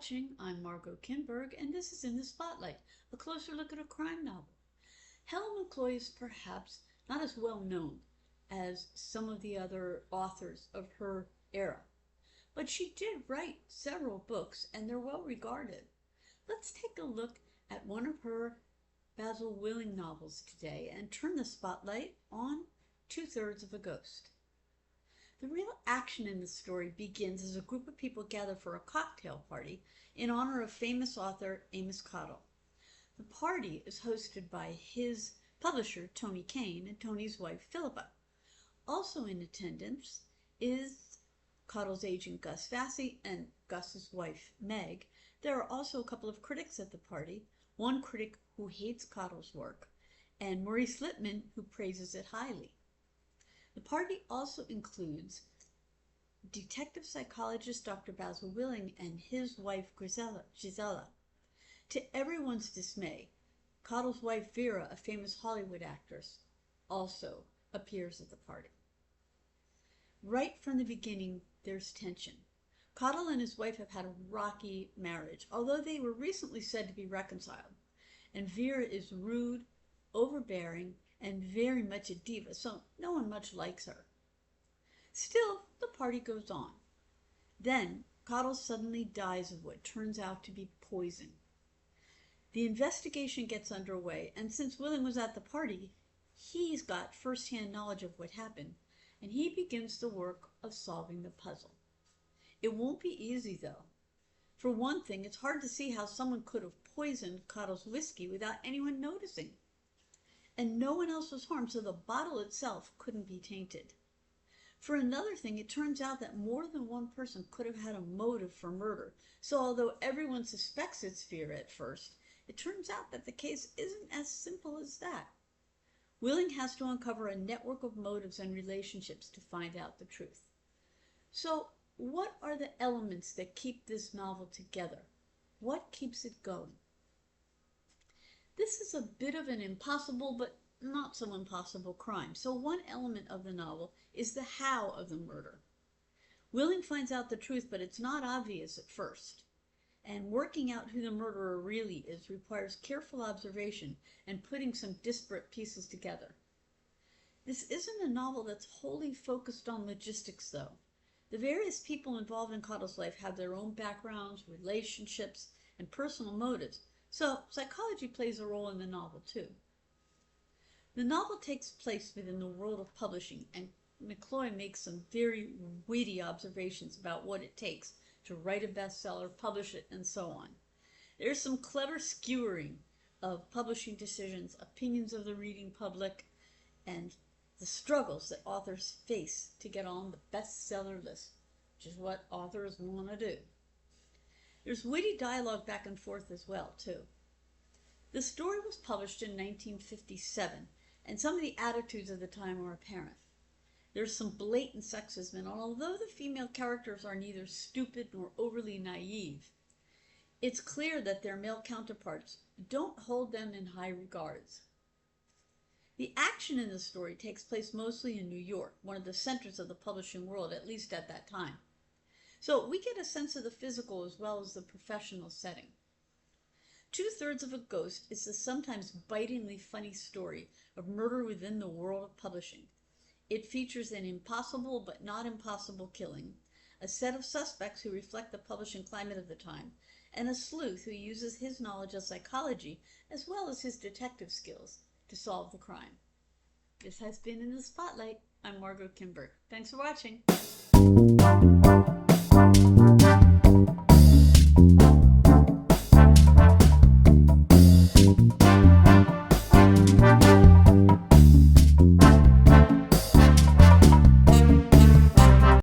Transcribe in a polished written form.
watching. I'm Margot Kinberg, and this is In the Spotlight, a closer look at a crime novel. Helen McCloy is perhaps not as well known as some of the other authors of her era, but she did write several books, and they're well regarded. Let's take a look at one of her Basil Willing novels today and turn the spotlight on Two-Thirds of a Ghost. The real action in the story begins as a group of people gather for a cocktail party in honor of famous author Amos Cottle. The party is hosted by his publisher, Tony Kane, and Tony's wife, Philippa. Also in attendance is Cottle's agent, Gus Vassy, and Gus's wife, Meg. There are also a couple of critics at the party, one critic who hates Cottle's work, and Maurice Littman, who praises it highly. The party also includes detective psychologist Dr. Basil Willing and his wife Gisela. To everyone's dismay, Cottle's wife Vera, a famous Hollywood actress, also appears at the party. Right from the beginning, there's tension. Cottle and his wife have had a rocky marriage, although they were recently said to be reconciled. And Vera is rude, overbearing, and very much a diva, so no one much likes her. Still, the party goes on. Then, Cottle suddenly dies of what turns out to be poison. The investigation gets underway, and since Willing was at the party, he's got first-hand knowledge of what happened, and he begins the work of solving the puzzle. It won't be easy, though. For one thing, it's hard to see how someone could have poisoned Cottle's whiskey without anyone noticing. And no one else was harmed, so the bottle itself couldn't be tainted. For another thing, it turns out that more than one person could have had a motive for murder. So although everyone suspects it's Vera at first, it turns out that the case isn't as simple as that. Willing has to uncover a network of motives and relationships to find out the truth. So what are the elements that keep this novel together? What keeps it going? This is a bit of an impossible but not so impossible crime. So one element of the novel is the how of the murder. Willing finds out the truth, but it's not obvious at first. And working out who the murderer really is requires careful observation and putting some disparate pieces together. This isn't a novel that's wholly focused on logistics, though. The various people involved in Cottle's life have their own backgrounds, relationships, and personal motives, so psychology plays a role in the novel too. The novel takes place within the world of publishing, and McCloy makes some very witty observations about what it takes to write a bestseller, publish it, and so on. There's some clever skewering of publishing decisions, opinions of the reading public, and the struggles that authors face to get on the bestseller list, which is what authors want to do. There's witty dialogue back and forth as well, too. The story was published in 1957, and some of the attitudes of the time are apparent. There's some blatant sexism, and although the female characters are neither stupid nor overly naive, it's clear that their male counterparts don't hold them in high regards. The action in the story takes place mostly in New York, one of the centers of the publishing world, at least at that time. So we get a sense of the physical as well as the professional setting. Two-Thirds of a Ghost is the sometimes bitingly funny story of murder within the world of publishing. It features an impossible but not impossible killing, a set of suspects who reflect the publishing climate of the time, and a sleuth who uses his knowledge of psychology as well as his detective skills to solve the crime. This has been In the Spotlight. I'm Margot Kinberg. Thanks for watching.